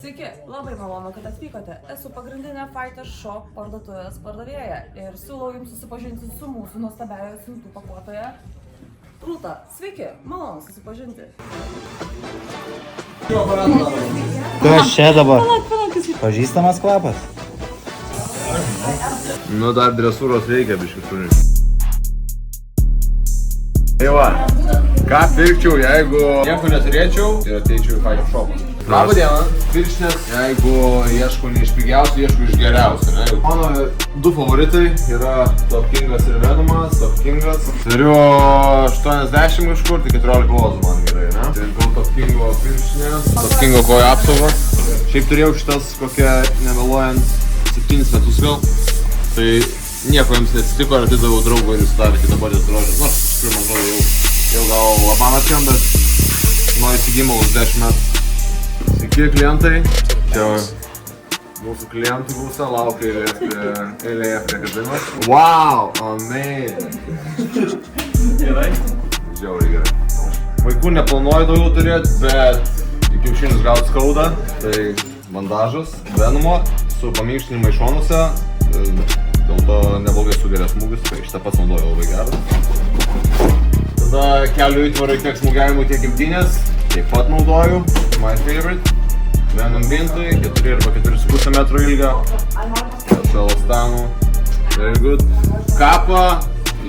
Sveiki, labai malonu, kad atvykote. Esu pagrindinė Fighter Shop parduotuvės pardavėja ir siūlau jums susipažinti su mūsų nuostabiaja siuntų pakuotoja Rūta. Sveiki, malonu susipažinti. Kas čia dabar? Pažįstamas kvapas? Nu dar dresūros reikia biškį šuniui. Tai va, ką pirkčiau, jeigu nieko neturėčiau ir ateičiau į Fighter Shopą. Labą dieną, pirštinės, jeigu ieškau ne iš pigiausių, ieškau iš geriausių, ne? Mano du favoritai yra Top Kingas ir Venomas. Top Kingas turiu 80 kažkur, tai 14 vozų man gerai, ne? Tai gal Top Kingo pirštinės, Top Kingo kojo apsaugos. Šiaip turėjau šitas kokią, nemeluojant, 7 metus gal. Tai nieko jums neatsitiko ir atidavau draugui ir jūs davė kitą badės drožę. Nors, iš tikrųjų, man atrodo, jau gal labam atėjom, bet nuo įsigijimo už 10 metų. Sveiki klientai, čia mūsų klientų gausa, laukia eilėje prie kabinos. Wow, amazing! Gerai? Žiauriai gerai. Vaikų neplanuoju daugiau turėti, bet į kiaušinius gaut skauda, tai bandažas, Venomo su paminkštinimu į šonuose, dėl to neblogai sugeria smūgius, tai šitą pats naudoju labai geras. Tada kelių įtvarai tiek smūgiavimų, tiek imtynės, taip pat naudoju, my favorite. Venom bintui, 4 arba 4,5 metro ilgio, su elastanų, very good. Kapą,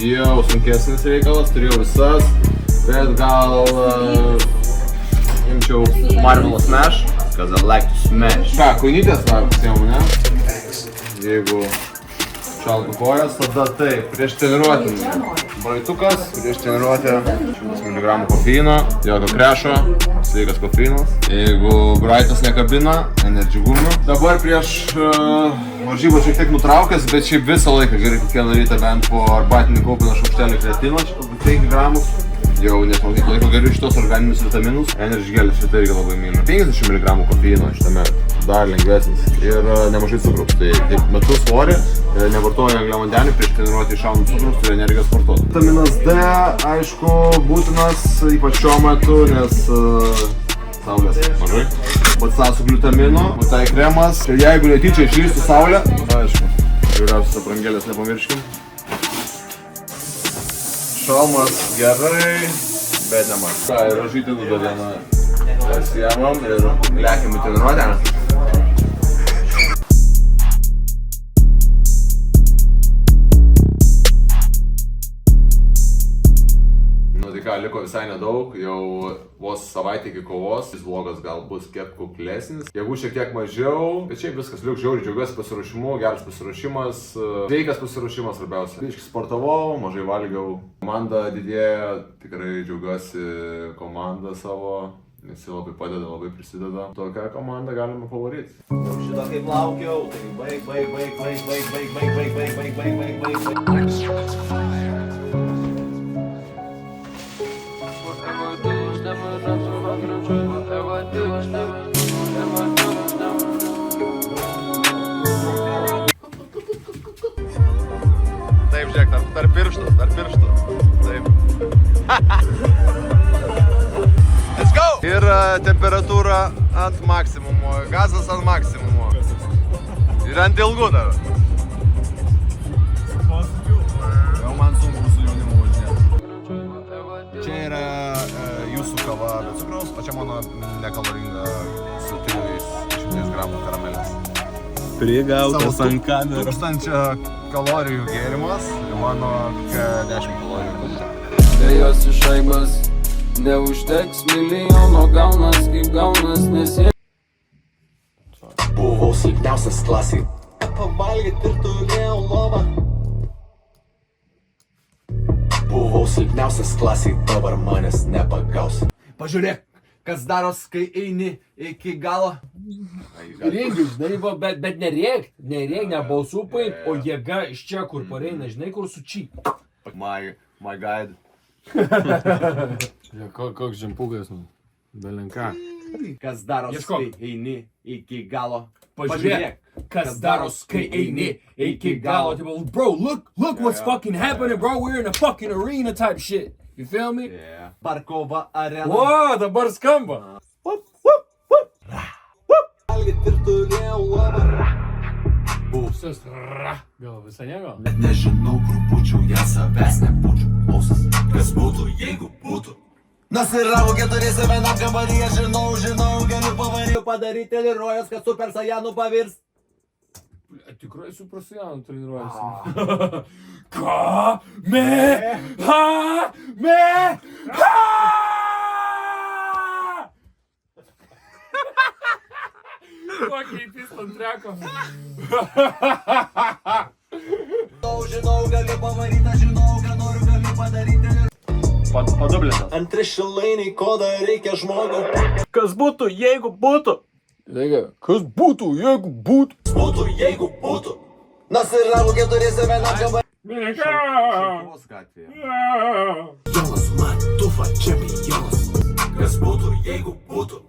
jau sunkesnis reikalas, turėjau visas, bet gal imčiau Marvelous Smash, because I like to smash. Ką, kojinytės dar pasiemu, ne? Jeigu šaltų kojas, tada taip, prieš treniruotę. Braitukas, prieš treniruotę, 100 mg kofeino, jokio krešo, sveikas kofeinas. Jeigu braitas nekabina, energy gumų. Dabar prieš varžybą šiek tiek nutraukęs, bet šiaip visą laiką gerai kiekvieną rytą bent po arbatinį kaupiną šaukštelį kreatino, 5 gramų. Jau nežinau, kiek laiko geriu šitos organinius vitaminus. Energy gelis šitą irgi labai myliu. 50 mg kofeino šitame, dar lengvesnis ir nemažai cukraus. Tai taip metu svorį, nevartoju angliavandenių, prieš treniruotę iššaunu cukraus, turiu energijos sportuoti. Vitaminas D, aišku, būtinas, ypač šiuo metu, nes saulės mažai. Pats su gliutaminu, matai kremas. Ir jeigu netyčia išlystų saulę, aišku, žiūriausios aprangėlės nepamirškim. Šalmas gerai, bet nemaž. Ką, ir rožytį duda vieną pasiemam ir lekiam į treniruotę. Nu tai ką, liko visai nedaug, jau vos savaitę iki kovos. Šis vlogas gal bus kiek kuklesnis, jėgų šiek tiek mažiau, bet šiaip viskas liuk žiauriai, džiaugiuosi pasiruošimu, geras pasiruošimas, sveikas pasiruošimas svarbiausia. Biškį sportavau, mažai valgiau, komanda didėja, tikrai džiaugiuosi komandą savo, nes jis labai padeda, labai prisideda. Tokią komandą galime pavaryti. Šitą kaip laukiau, tai baig. Taip, žiūrėk, dar pirštų. Taip. Let's go! Ir temperatūra ant maksimumo, gazas ant maksimumo. Ir ant ilgų dar. Jau man sunku su jaunimu važinėti. Čia yra jūsų kava be cukraus, o čia mano nekaloringa su 300 gramų karamelės. Prigautas ant kamerų. 1000 kalorijų gėrimas ir mano 10 kalorijų. Jos išaimas, neužteks milijono, gaunas kaip gaunas, nes jie Buvau silpniausias klasėj. Pavalgyt ir turėjau lovą. Buvau silpniausias klasėj, dabar manęs nepagaus. Pažiūrėk, kas daros, kai eini iki galo. Ringiu, žinai, bet nerėk, nebalsupai, o jėga iš čia, kur pareina, žinai, kur su čia. My guide. Koks žempukas, belenka. Kas daros, kai eini iki galo. Pažiūrėk, kas daros, kai eini iki galo. Bro, look what's fucking happening, bro. We're in a fucking arena type shit. You feel me? Yeah. Barkova arena. O, dabar skamba. valgyti ir turėjau labai. Visas gal visą nieko? Bet nežinau, kur būčiau, jei savęs nebūčiau. Klausas, kas būtų, jeigu būtų. Nasiravo keturiese vienam kambaryje, žinau, galiu padaryti treniruojas, kad super sajanų pavirs. Tikrai super sajanų treniruojasi. Ką? Ha! Kokį piston treko. Žinau, galiu pavaryti, žinau, ką noriu, galiu padaryti. Padublintas. Antri šilainiai, ko dar reikia žmogų. Kas būtų, jeigu būtų? Reikia, kas būtų, jeigu būtų? Būtų, jeigu būtų. Nasiravo keturiese vienam kambaryje. Šaltuvos gatvėje. Jonas man, tufa, čempionas. Kas būtų, jeigu būtų.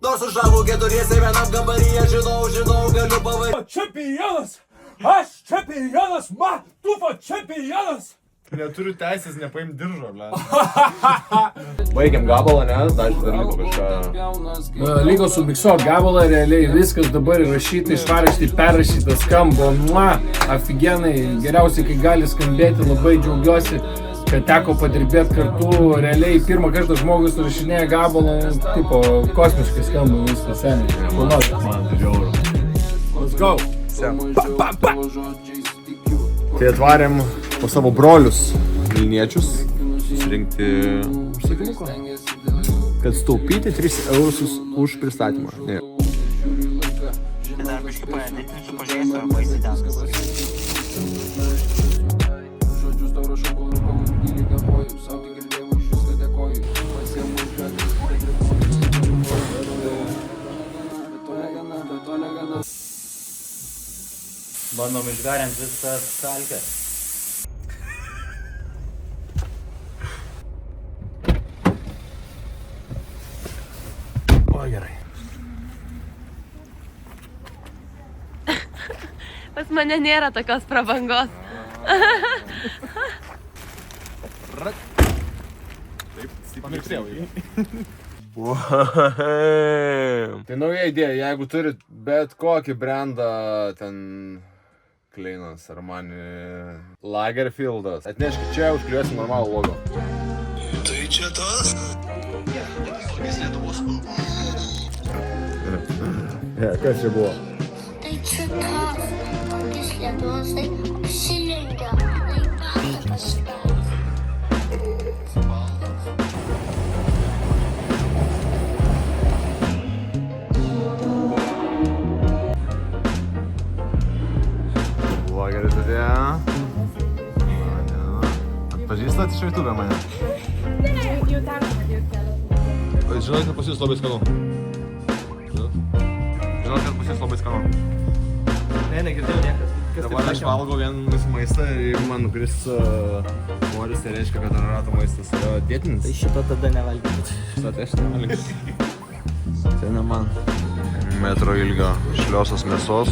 Nors užavo keturiese vienam kambaryje, žinau, galiu pavaryti. Čempionas! Aš čempionas! Tufa čempionas! Neturiu teisės nepaimti diržo, ble. Baigiam gabalą, ne? Dar liko kažką. Liko sumiksuot gabalą, realiai viskas dabar įrašyta, išvarašti, perrašyta, skamba. Afigenai, geriausiai, kai gali skambėti, labai džiaugiuosi, kad teko padirbėti kartu. Realiai pirmą kartą žmogus surašinėja gabalą, tipo, kosmiškai skamba viskas, seniai. Man tai žiauru. Let's go! Tai atvarėm po savo brolius Vilniečius susirinkti užsakymuko, kad staupyti 3 eurus už pristatymą. Ne. Dar biškai pradėti, tu pažiūrėsi, arba įsidės. Bandom išgarinti visas kalkes. O, gerai. Pas mane nėra tokios prabangos. Pamirksėjau jį. Tai nauja idėja, jeigu turit bet kokį brandą, ten Kleinas, Armani, Lagerfieldas, atneškit čia, užkliuosim normalų logo. Tai čia tas? Kas čia buvo? Tai čia tas, tokius Lietuvos, tai apsilenkia, tai pasakas. Blogeris atėjo. Atpažįstat iš YouTube mane? Jau teko padirbti. Žinot, kad pas jūs labai skanu. Žinot, kad pas jūs labai skanu. Ne, negirdėjau niekas. Dabar aš valgau vien mūsų maistą ir jeigu man nukris svoris, tai reiškia, kad rato maistas yra dietinis. Tai šito tada nevalgyti. Šitą tai aš nevalgysiu. Tai ne man. Metro ilgio šliosios mėsos.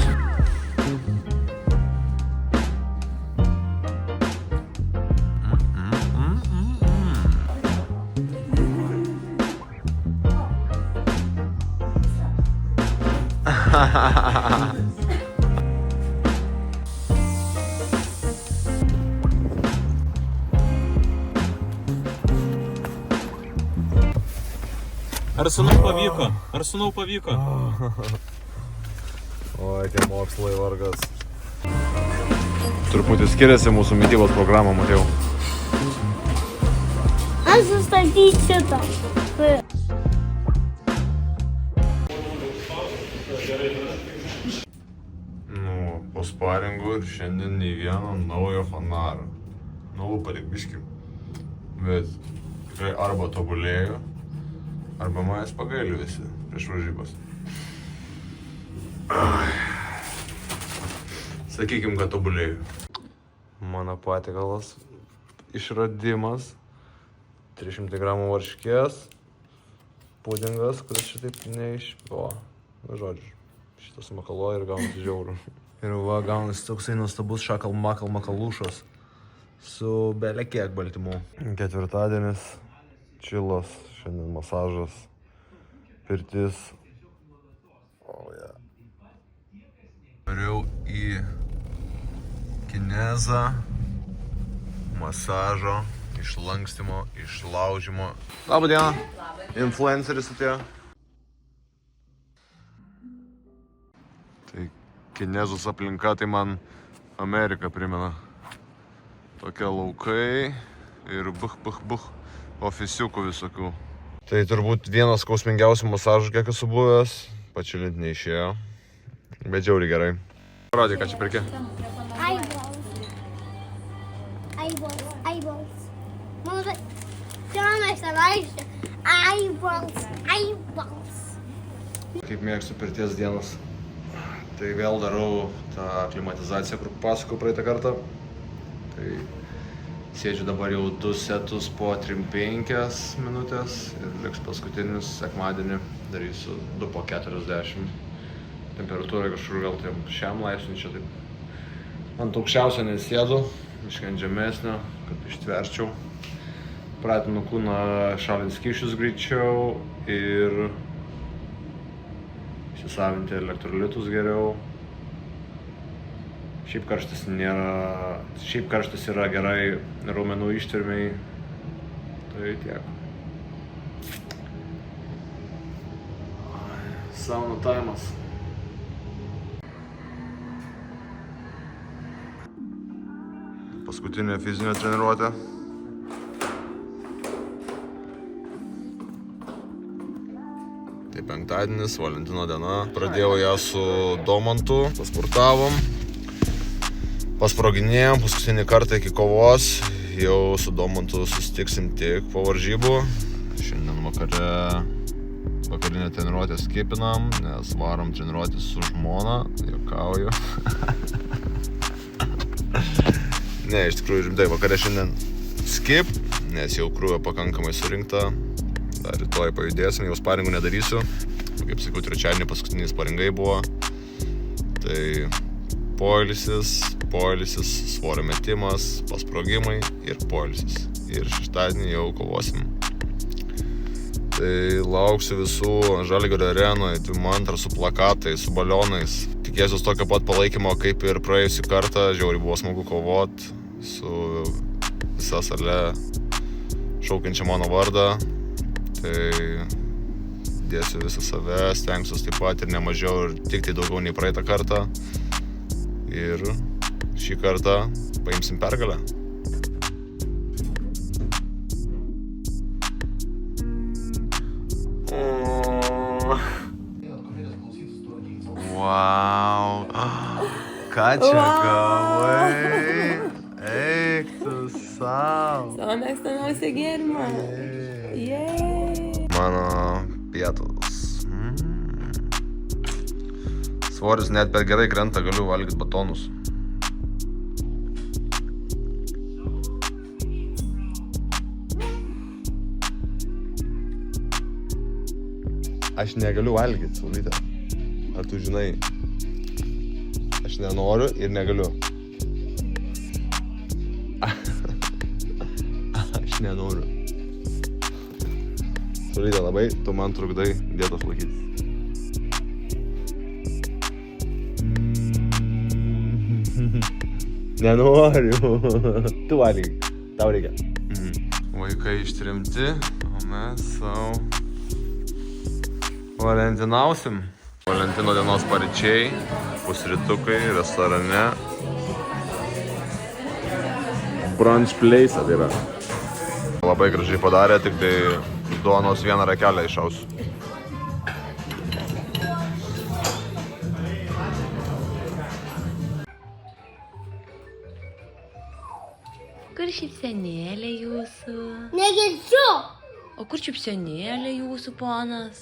Ar sūnau pavyko? Ar sūnau pavyko? Oi, tie mokslai vargas. Truputį skiriasi mūsų mitybos programą, Matėjau. Aš sustabdysiu šitą. Po sparingų ir šiandien nei vieno naujo fanaro. Patik biškį. Bet tikrai arba tobulėjo, arba manęs pagaili visi prieš varžybas. Sakykim, kad tobulėjo. Mano patiekalas išradimas. 300 gramų varškės. Pudingas, kuris šitaip žodžiu. Šitas makalo ir gaunasi žiauru. Ir va, gaunasi toksai nuostabus šakal-makal-makalūšas su bele kiek baltymų. Ketvirtadienis, čilas, šiandien masažas, pirtis. į kinezą, masažo, išlankstymo, išlaužimo. Labą dieną, influenceris atėjo. Tai kinezos aplinka, tai man Ameriką primena. Tokie laukai ir buch, ofisiukų visokių. Tai turbūt vienas skausmingiausių masažų, kiek esu buvęs. Pačilint neišėjo, bet žiauriai gerai. Parodyk, ką čia pirki. Eyeballs. Mano, tai mes reiškia. Eyeballs. Kaip mėgstu pirties dienas. Tai vėl darau tą aklimatizaciją, kur pasakau praeitą kartą. Tai sėdžiu dabar jau 2 setus po 3-5 minutės ir liks paskutinis sekmadienį. Darysiu 2 po 40. Temperatūra kažkur gal taip šiam laipsniui čia taip. Ant aukščiausio nesėdu, biškį ant žemesnio, kad ištverčiau. Pratinu kūną šalint skysčius greičiau ir įsisavinti elektrolitus geriau. Šiaip karštis yra gerai raumenų ištvermei. Tai tiek. Sauna taimas. Paskutinė fizinė treniruotė. Tai penktadienis, Valentino diena. Pradėjau ją su Domantu, pasportavom. Pasproginėjom paskutinį kartą iki kovos. Jau su Domantu susitiksim tik po varžybų. Šiandien vakarinę treniruotę skipinam, nes varom treniruotės su žmona. Juokauju. Ne, iš tikrųjų rimtai, vakarė šiandien skip, nes jau krūvio pakankamai surinkta. Dar rytoj pajudėsim, jau sparingų nedarysiu. Kaip sakiau, trečiadienį paskutiniai sparingai buvo. Tai poilsis, svorio metimas, pasprogimai ir poilsis. Ir šeštadienį jau kovosim. Tai lauksiu visų Žalgirio arenoje, Dvimantą su plakatais, su balionais. Tikėsiuos tokio pat palaikymo kaip ir praėjusį kartą. Žiauriai buvo smagu kovot su visa sale šaukiančia mano vardą. Tai dėsiu visą save, stengsiuos taip pat ir nemažiau ir tik tai daugiau nei praeitą kartą. Ir šį kartą paimsim pergalę. Wow, ką čia gavai? Eik tu sau. Savo mėgstamiausią gėrimą. Mano pietus. Svoris net per gerai krenta, galiu valgyti batonus. Aš negaliu valgyti, saulytę. Ar tu žinai? Aš nenoriu ir negaliu. Aš nenoriu. Saulytė, labai tu man trukdai dietos laikytis. Nenoriu. Tu valgyk. Tau reikia. Vaikai ištrimti, o mes savo valentinausim. Valentino dienos paryčiai, pusrytukai, restorane. Brunch place tai yra. Labai gražiai padarė, tik tai duonos vieną rakelę išausiu. Kur šypsenėlė jūsų? Negirdžiu. O kur šypsenėlė jūsų, ponas?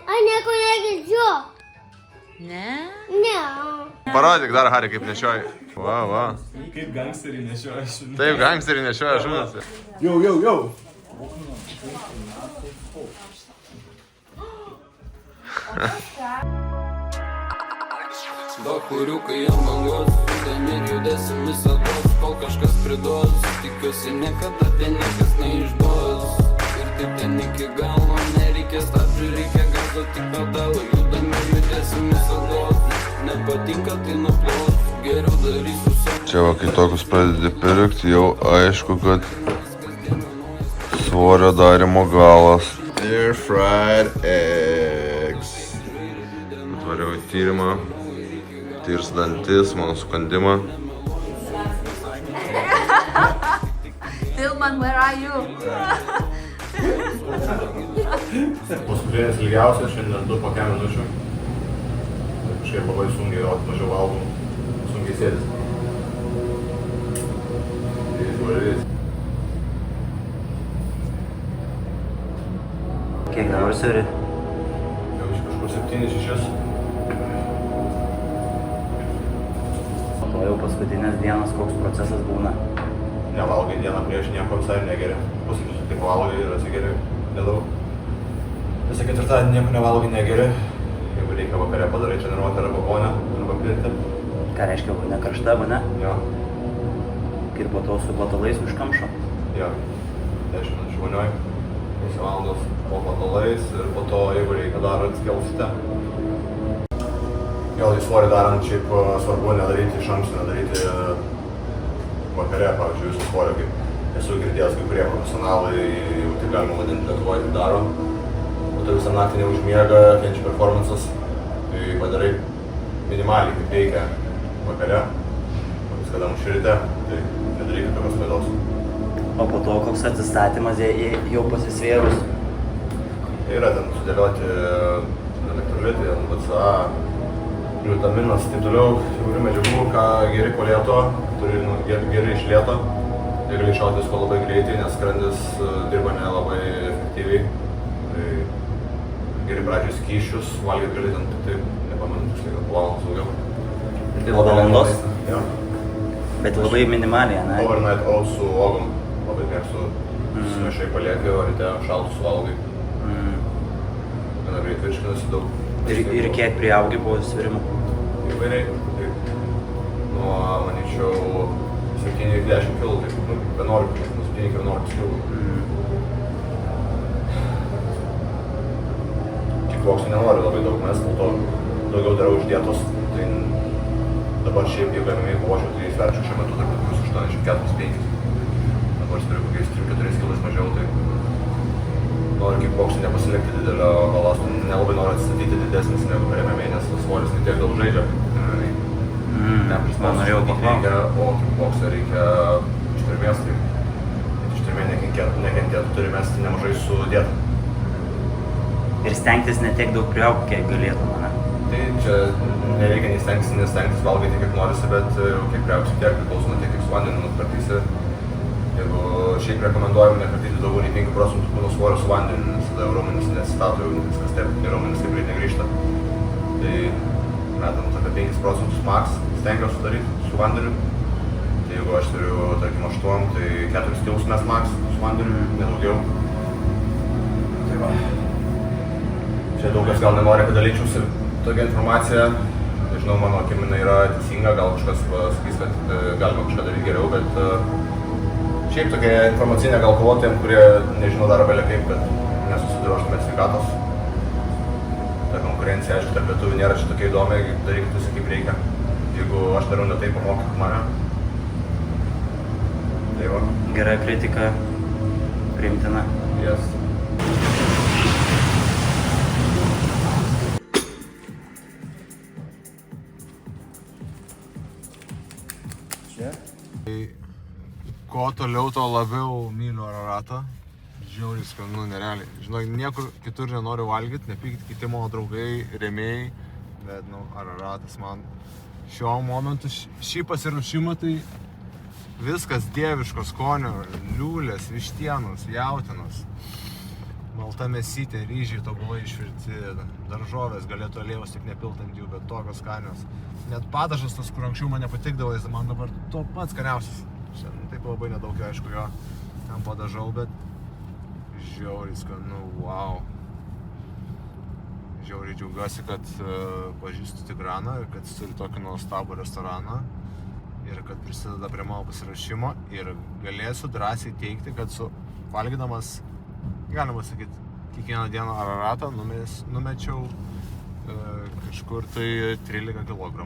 Aš nieko negirdžiu. Ne? Ne. Parodyk dar, Hari, kaip nešioji. Va. Kaip gangsteriai nešioja šunį. Taip, gangsteriai nešioja šunasi. Yo. Bakuriukai ant bangos, ten ir judėsim visados, kol kažkas priduos. Tikiuosi niekada ten niekas neišduos. Ir taip ten iki galo nereikės stabdžių, reikia gazo tik pedalų. Judame, judėsim visados. patinka, tai nuplos. Geriau darysiu savo. Čia va, kai tokius pradedi pirkti, jau aišku, kad svorio darimo galas. Ir fried eggs. Atvariau į tyrimą. Tirs dantis, mano sukandimą. Tilman, where are you? Paskutinis ilgiausias, šiandien 2 po 5 minučių. Kažkaip labai sunkiai, o mažiau valgom, sunkiai sėdės. Kiek dabar sveri? Jau iš kažkur 7-6. O jau paskutinės dienos koks procesas būna? Nevalgai dieną prieš, nieko visai negeri. Pusryčius tik valgai ir atsigeri nedaug. Visą ketvirtadienį nieko nevalgai negeri. Jeigu reikia vakare padarai treniruotę arba vonę, arba pirtį. Ką reiškia būna karšta, būna? Jo. Ir po to su patalais užkamšo? Jo. 10 minučių vonioj, 2 valandos po patalais ir po to, jeigu reikia dar atskelsite. Gal į svorį darant, šiaip svarbu nedaryti iš anksto, nedaryti vakare, pavyzdžiui, visų svorio, kaip esu girdėjęs, kai kurie profesionalai, jau taip galima vadinti, Lietuvoje tai daro. Po to visą naktį neužmiega, kenčia performances, tai padarai minimaliai, kaip reikia vakare, o vis kada nuširite, tai nedarykite tokios klaidos. O po to koks atsistatymas jau pasisvėrus? Tai yra ten sudėlioti elektrolitai, NVCA, glutaminas, taip toliau, įvairių medžiagų, ką geri po lėto, turi geri iš lėto. Tai gali iššauti visko labai greitai, nes skrandis dirba nelabai efektyviai. Tai geri pradžiai skyšius, valgyti gali ten tik taip, nepamenu, tiksliai, gal valandos daugiau. Tai valandos? Jo. Bet labai minimaliai, ne? Overnight oats su uogom. Labai mėgstu, susimešai palieki, o ryte šaltus valgai. Gana greit virškinasi daug. Ir kiek priaugi po svirimų? Įvairiai. Taip. Nuo, manyčiau, 7-10 kg, taip, 11, nuo 7-11 kg. Kickboxui nenoriu labai daug mest, po to daugiau darau iš dietos. Tai dabar šiaip, jeigu MMA kovočiau, tai sverčiau šiuo metu tarp 84-5. Dabar sveriu kokiais 3-4 kg mažiau, tai noriu kickboxui nepasilikti didelio balasto, nelabai noriu atsistatyti didesnis negu per MMA, nes svoris netiek daug žaidžia. Man norėjau paklausti. O kickboxą reikia ištvermės, tai ištvermė nekentėtų, turi mesti nemažai su dieta. Ir stengtis netiek daug priaugti, kiek galėtum, ne? Tai čia nereikia nei stengtis valgyti kiek norisi, bet kiek priaugsi tiek, priklauso nuo tiek, kiek su vandeniu nutkartysi. Jeigu šiaip rekomenduojam nekartyti daugiau nei 5% kūno svorio su vandeniu, nes tada raumenys nesistato, jau viskas taip, raumenys taip greit negrįžta. Tai metam apie 5% max stengiuosi daryti su vandeniu. Tai jeigu aš turiu, tarkim, 8, tai 4 kg mes max su vandeniu, nedaugiau. Tai va. Čia daugas gal nenori, kad dalyčiausi tokią informaciją. Nežinau, mano akim jinai yra teisinga, gal kažkas sakys, kad galima kažką daryti geriau, bet šiaip tokia informacinė gal kovotojams, kurie nežino dar belia kaip, kad nesusidroštumėt sveikatos. Ta konkurencija, aišku, tarp lietuvių nėra čia tokia įdomi, darykit visi kaip reikia. Jeigu aš darau ne taip, pamokykit mane. Tai va. Gera kritika, priimtina. Yes. Kuo toliau, to labiau myliu Araratą. Žiauriai skanu, nerealiai. Žinau, niekur kitur nenoriu valgyti, nepykit kiti mano draugai, rėmėjai. Bet, Araratas man šiuo momentu, šį pasiruošimą, tai viskas dieviško skonio. Liūlės, vištienos, jautienos. Malta mėsytė, ryžiai tobulai išvirti, daržovės, galėtų aliejaus tik nepilt ant jų, bet tokios skanios. Net padažas tas, kur anksčiau man nepatikdavo, jis man dabar to pats skaniausias. Šiandien taip labai nedaug, aišku, jo ten padažau, bet žiauriai skanu, wow. Žiauriai džiaugiuosi, kad pažįstu Tigraną ir kad jis turi tokį nuostabų restoraną ir kad prisideda prie mano pasiruošimo ir galėsiu drąsiai teikti, kad valgydamas, galima sakyti, kiekvieną dieną Araratą numečiau Kažkur tai 13 kg.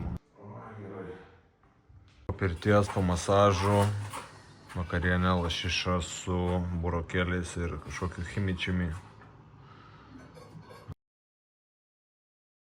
Po pirties, po masažų, vakarienė lašiša su burokėliais ir kažkokiu chimičiumi.